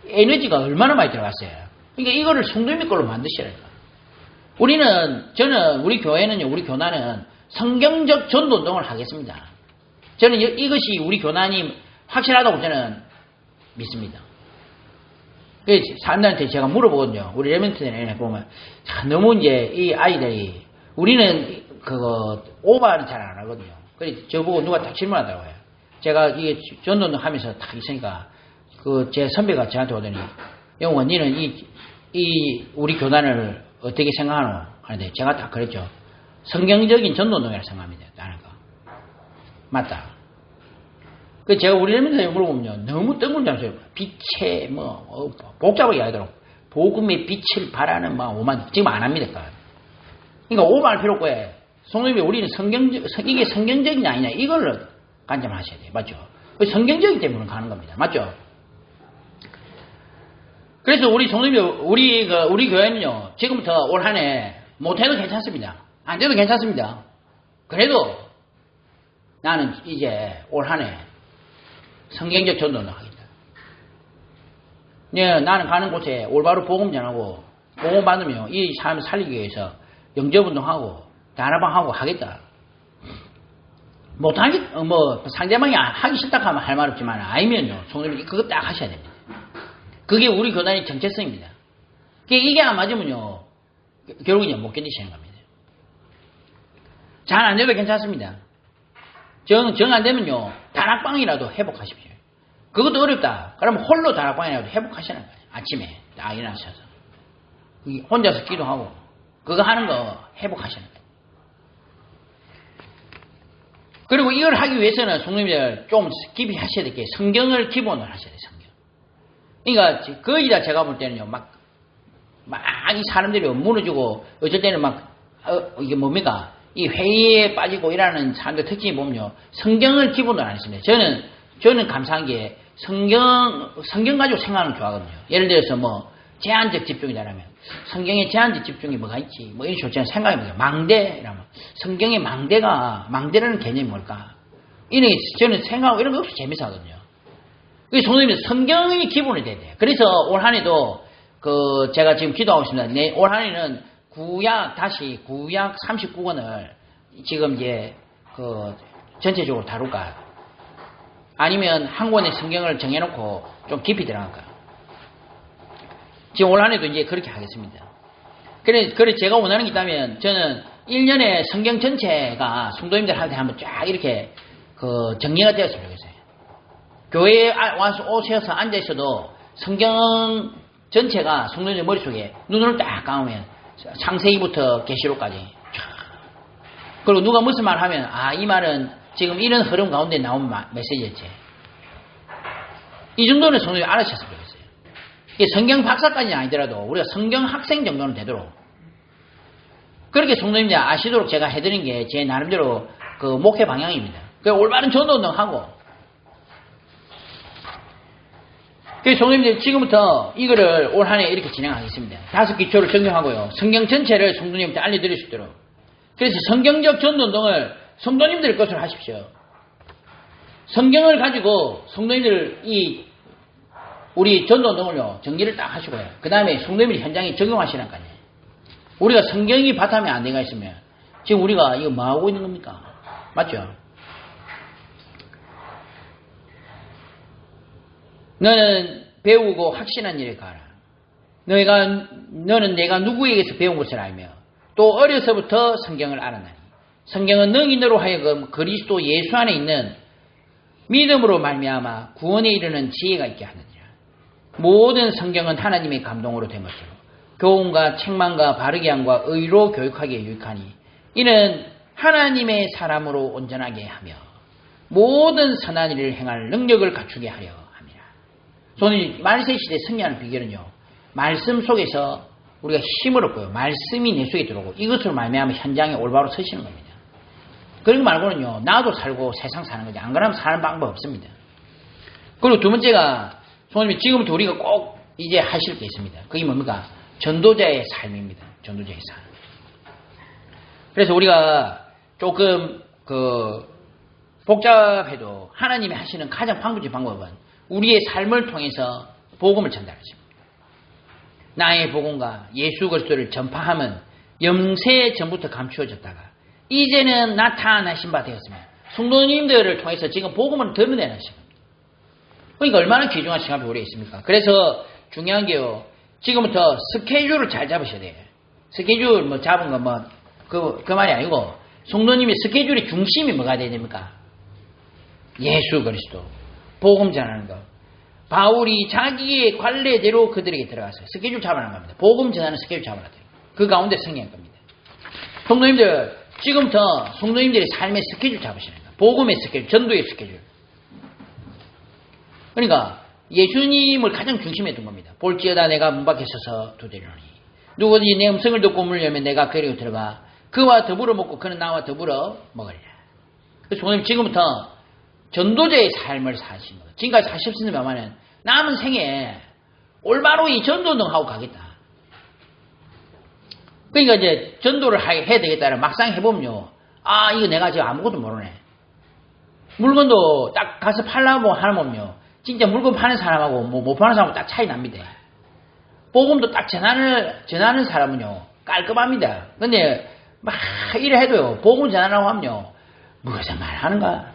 에너지가 얼마나 많이 들어갔어요. 그러니까 이거를 성도님 걸로 만드셔야 돼요. 우리 교회는요, 우리 교단은 성경적 전도운동을 하겠습니다. 저는 이것이 우리 교단이 확실하다고 저는 믿습니다. 그래서 사람들한테 제가 물어보거든요. 우리 레멘트에 보면, 너무 이제 이 아이들이, 우리는 오버는 잘 안 하거든요. 그래서 저보고 누가 딱 질문하더라고요. 제가 이게 전도운동 하면서 딱 있으니까, 제 선배가 저한테 오더니, 영원, 니는 우리 교단을 어떻게 생각하노? 하는데, 제가 딱 그랬죠. 성경적인 전도운동이라고 생각합니다. 나는 거. 맞다. 그 제가 우리 레멘트에 물어보면요, 너무 뜬금잡아요. 빛의 복잡하게 하더라고. 복음의 빛을 바라는 오만 지금 안 합니다. 그러니까 오버할 필요 없고, 성도님이 우리는 이게 성경적이냐 아니냐 이걸 관점하셔야 돼요. 맞죠? 성경적이기 때문에 가는 겁니다. 맞죠? 그래서 우리 성도님이 우리 교회는요, 지금부터 올 한 해 못해도 괜찮습니다. 안 돼도 괜찮습니다. 그래도 나는 이제 올 한 해 성경적 전도를 하겠다. 나는 가는 곳에 올바로 복음 전하고 복음 받으면 이 사람을 살리기 위해서 영접운동하고 다락방하고 하겠다. 상대방이 하기 싫다 하면 할 말 없지만 아니면요, 성도님이 그거 딱 하셔야 됩니다. 그게 우리 교단의 정체성입니다. 이게 안 맞으면요, 결국은 못 견디시는 겁니다. 잘 안 돼도 괜찮습니다. 정 안 되면요, 다락방이라도 회복하십시오. 그것도 어렵다. 그러면 홀로 다락방이라도 회복하시는 거예요. 아침에 딱 일어나셔서 혼자서 기도하고 그거 하는 거 회복하시는 거예요. 그리고 이걸 하기 위해서는 성도님들 좀 깊이 하셔야 될 게, 성경을 기본으로 하셔야 돼요. 성경. 그러니까 거의 다 제가 볼 때는요, 막 이 사람들이 무너지고 어쩔 때는 이게 뭡니까? 이 회의에 빠지고 이러는 사람들 특징이 보면요, 성경을 기본으로 안 했습니다. 저는 감사한 게 성경 가지고 생각하는 거 좋아하거든요. 예를 들어서 제한적 집중이다라면 성경에 제한적 집중이 뭐가 있지? 뭐 이런 식으로 저는 생각해보세요. 망대라면 성경의 망대라는 개념이 뭘까? 이런 게 저는 생각하고 이런 거 없이 재밌어 하거든요. 그래서 성도님들 성경이 기본이 돼야 돼요. 그래서 올 한 해도 제가 지금 기도하고 있습니다. 올 한 해는 구약 39권을 지금 이제 전체적으로 다룰까? 아니면 한 권의 성경을 정해놓고 좀 깊이 들어갈까? 지금 올 한 해도 이제 그렇게 하겠습니다. 그래 제가 원하는 게 있다면 저는 1년에 성경 전체가 성도님들한테 한번 쫙 이렇게 정리가 되었으면 좋겠어요. 교회에 와서 오셔서 앉아있어도 성경 전체가 성도님들 머릿속에 눈을 딱 감으면 창세기부터 계시록까지 그리고 누가 무슨 말 하면 이 말은 지금 이런 흐름 가운데 나온 메시지였지. 이 정도는 성도님이 알아셨으면 좋겠어요. 성경 박사까지는 아니더라도 우리가 성경 학생 정도는 되도록 그렇게 성도님들 아시도록 제가 해드린 게 제 나름대로 목회 방향입니다. 올바른 전도운동하고 그래서 성도님들 지금부터 이거를 올 한 해 이렇게 진행하겠습니다. 5기초를 적용하고요. 성경 전체를 성도님한테 알려드릴 수 있도록. 그래서 성경적 전도운동을 성도님들 것으로 하십시오. 성경을 가지고 성도님들 우리 전도운동을요 정리를 딱 하시고요. 그 다음에 성도님들 현장에 적용하시라니까요. 우리가 성경이 바탕에 안 되가 있으면 지금 우리가 이거 뭐 하고 있는 겁니까? 맞죠? 너는 배우고 확신한 일에 가라. 너는 내가 누구에게서 배운 것을 알며 또 어려서부터 성경을 알았나니 성경은 너희로 하여금 그리스도 예수 안에 있는 믿음으로 말미암아 구원에 이르는 지혜가 있게 하느니라. 모든 성경은 하나님의 감동으로 된 것으로 교훈과 책망과 바르게 함과 의로 교육하기에 유익하니 이는 하나님의 사람으로 온전하게 하며 모든 선한 일을 행할 능력을 갖추게 하려 함이라. 저는 말세시대 승리하는 비결은요. 말씀 속에서 우리가 힘을 얻고요. 말씀이 내 속에 들어오고 이것으로 말미암아 현장에 올바로 서시는 겁니다. 그런 거 말고는요. 나도 살고 세상 사는 거지. 안 그러면 사는 방법 없습니다. 그리고 두 번째가 손님이 지금부터 우리가 꼭 이제 하실 게 있습니다. 그게 뭡니까? 전도자의 삶입니다. 전도자의 삶. 그래서 우리가 조금 복잡해도 하나님이 하시는 가장 방법적인 방법은 우리의 삶을 통해서 복음을 전달하십니다. 나의 복음과 예수 그리스도를 전파함은 영세 전부터 감추어졌다가 이제는 나타나신 바 되었으며 성도님들을 통해서 지금 복음을 드러내는 시간입니다. 그러니까 얼마나 귀중한 시간이 우리에 있습니까? 그래서 중요한 게요. 지금부터 스케줄을 잘 잡으셔야 돼요. 스케줄 잡은 거 그 말이 아니고 성도님의 스케줄의 중심이 뭐가 돼야 됩니까? 예수 그리스도 복음 전하는 거. 바울이 자기의 관례대로 그들에게 들어가서 스케줄 잡아놓은 겁니다. 복음 전하는 스케줄 잡아놔야 돼요. 그 가운데 승리할 겁니다. 성도님들 지금부터 성도님들의 삶의 스케줄 잡으시는 거예요. 복음의 스케줄, 전도의 스케줄. 그러니까 예수님을 가장 중심에 둔 겁니다. 볼지어다 내가 문 밖에 서서 두드리노니 누구든지 내 음성을 듣고 문을 열면 내가 그리로 들어가 그와 더불어 먹고 그는 나와 더불어 먹으리라. 그래서 오늘 지금부터 전도자의 삶을 사시는 거예요. 지금까지 사셨으면 아마는 남은 생에 올바로 이 전도운동하고 가겠다. 그러니까 이제 전도를 해야 되겠다. 막상 해보면요. 이거 내가 지금 아무것도 모르네. 물건도 딱 가서 팔라고 하면요. 진짜 물건 파는 사람하고 못 파는 사람하고 딱 차이 납니다. 복음도 딱 전하는 사람은요. 깔끔합니다. 근데 막 이래 해도요. 복음 전하라고 하면요. 무슨 말 하는가?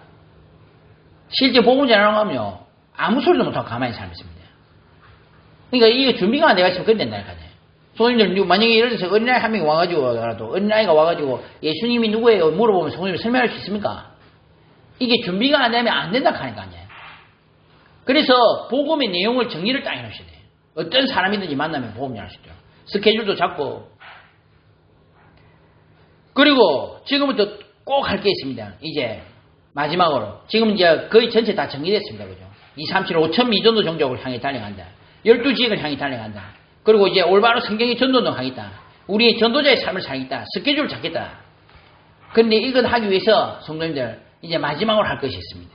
실제 복음 전하라고 하면요. 아무 소리도 못하고 가만히 살았습니다. 그러니까 이게 준비가 안 돼가지고 그런 된다니까요. 성도님들 만약에 예를 들어서 어린아이 한 명이 와가지고 어린아이가 와가지고 예수님이 누구예요? 물어보면 성도님이 설명할 수 있습니까? 이게 준비가 안 되면 안 된다 하니까요. 그래서 복음의 내용을 정리를 딱 해놓으셔야 돼요. 어떤 사람이든지 만나면 복음 전할 수 있도록 스케줄도 잡고 그리고 지금부터 꼭 할 게 있습니다. 이제 마지막으로 지금 이제 거의 전체 다 정리됐습니다. 그죠? 2, 3, 7, 5천 미전도 종족을 향해 달려간다. 12지역을 향해 달려간다. 그리고 이제 올바로 성경의 전도운동 하겠다. 우리의 전도자의 삶을 살겠다. 스케줄을 잡겠다. 그런데 이걸 하기 위해서 성도님들 이제 마지막으로 할 것이 있습니다.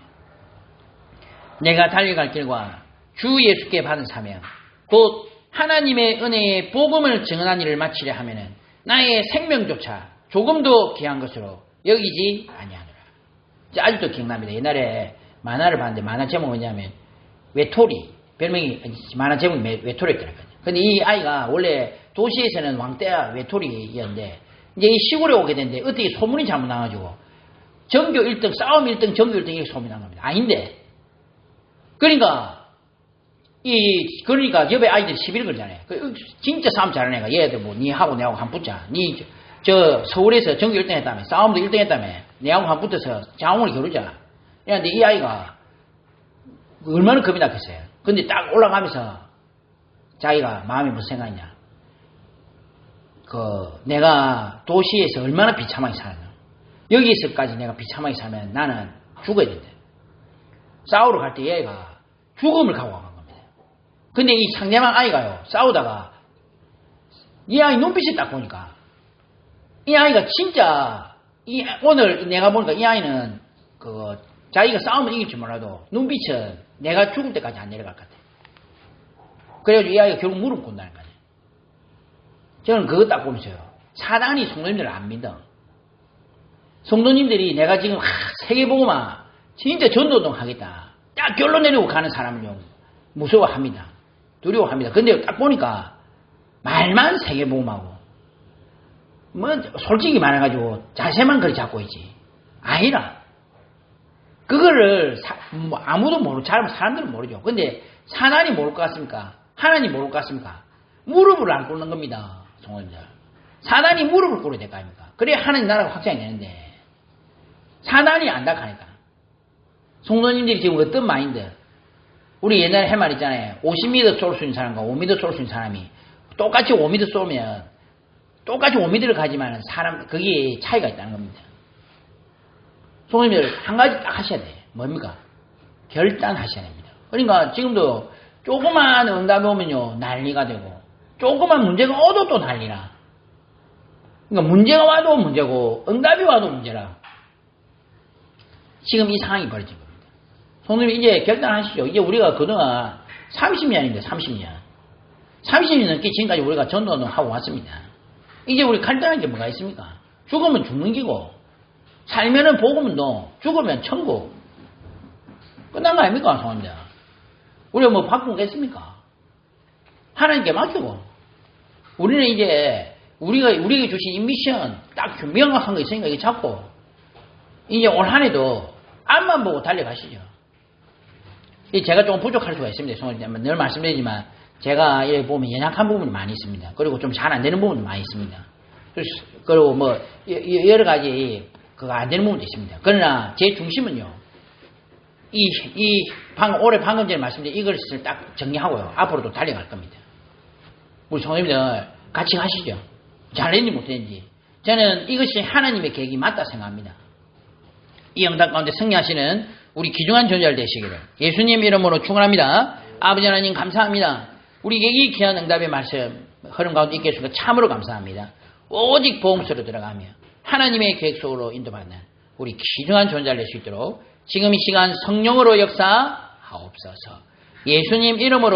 내가 달려갈 길과 주 예수께 받은 사명 곧 하나님의 은혜의 복음을 증언한 일을 마치려 하면은 나의 생명조차 조금도 귀한 것으로 여기지 아니하노라. 아직도 기억납니다. 옛날에 만화를 봤는데 만화 제목이 뭐냐면 외톨이, 별명이 만화 제목이 외톨이였더라고요. 근데 이 아이가 원래 도시에서는 왕따 외톨이였는데 이제 이 시골에 오게 됐는데 어떻게 소문이 잘못 나가지고 전교 1등, 싸움 1등, 전교 1등 이렇게 소문이 난 겁니다. 아닌데. 그러니까 옆에 아이들 시비를 걸잖아요. 진짜 싸움 잘하는 애가 얘들 뭐 니하고 내하고 한 붙자. 니 저 서울에서 전교 1등 했다며. 싸움도 1등 했다며. 내하고 한 붙어서 장원을 겨루자. 그런데 이 아이가 얼마나 겁이 났겠어요. 근데 딱 올라가면서 자기가 마음이 무슨 생각이냐. 내가 도시에서 얼마나 비참하게 살았나. 여기서까지 내가 비참하게 살면 나는 죽어야 된다. 싸우러 갈 때 얘가 죽음을 각오한 겁니다. 근데 이 상대방 아이가요, 싸우다가 이 아이 눈빛을 딱 보니까 이 아이가 진짜 오늘 내가 보니까 이 아이는 자기가 싸우면 이길지 몰라도 눈빛은 내가 죽을 때까지 안 내려갈 것 같아. 그래가지고 이 아이가 결국 무릎 꿇는다는 거예요. 저는 그거 딱 보면서요. 사단이 성도님들을 안 믿어. 성도님들이 내가 지금 세계복음화 진짜 전도동 하겠다. 딱 결론 내리고 가는 사람은요. 무서워합니다. 두려워합니다. 근데 딱 보니까 말만 세계복음하고 뭐 솔직히 말해가지고 자세만 그리 잡고 있지. 아니라 그거를 아무도 모르고 사람들은 모르죠. 근데 사단이 모를 것 같습니까? 하나님 모를 것 같습니까? 무릎을 안 꿇는 겁니다. 성도님들. 사단이 무릎을 꿇어야 될 거 아닙니까? 그래야 하나님 나라가 확장이 되는데 사단이 안닥하니까. 성도님들이 지금 어떤 마인드? 우리 옛날에 할 말 있잖아요. 50m 쏠 수 있는 사람과 5m 쏠 수 있는 사람이 똑같이 5m 쏘면 똑같이 5m를 가지만 거기에 차이가 있다는 겁니다. 성도님들 한 가지 딱 하셔야 돼요. 뭡니까? 결단하셔야 됩니다. 그러니까 지금도 조그만 응답이 오면요 난리가 되고 조그만 문제가 와도 또 난리나. 그러니까 문제가 와도 문제고 응답이 와도 문제라. 지금 이 상황이 벌어진 겁니다. 성도님 이제 결단하시죠. 이제 우리가 그동안 30년인데 30년. 30년 넘게 지금까지 우리가 전도는 하고 왔습니다. 이제 우리 간단한 게 뭐가 있습니까? 죽으면 죽는 기고 살면은 복음은 너, 죽으면 천국. 끝난 거 아닙니까? 성도님. 우리가 뭐 바꾸겠습니까? 하나님께 맡기고. 우리는 이제 우리에게 주신 이 미션 딱 명확한 거 있으니까 이거 잡고 이제 올 한 해도 앞만 보고 달려가시죠. 제가 조금 부족할 수가 있습니다. 성도님 늘 말씀드리지만 제가 여기 보면 연약한 부분이 많이 있습니다. 그리고 좀 잘 안 되는 부분도 많이 있습니다. 그리고 뭐 여러 가지 그거 안 되는 부분도 있습니다. 그러나 제 중심은요. 올해 방금 전에 말씀드린 이것을 딱 정리하고요. 앞으로도 달려갈 겁니다. 우리 성도님들 같이 가시죠. 잘했는지 못했는지. 저는 이것이 하나님의 계획이 맞다 생각합니다. 이 영상 가운데 승리하시는 우리 귀중한 존재를 되시기를 예수님 이름으로 축원합니다. 아버지 하나님 감사합니다. 우리에게 이 귀한 응답의 말씀 흐름 가운데 있게 해주셔서 참으로 감사합니다. 오직 보험소로 들어가며 하나님의 계획 속으로 인도받는 우리 귀중한 존재를 낼 수 있도록 지금 이 시간 성령으로 역사하옵소서. 예수님 이름으로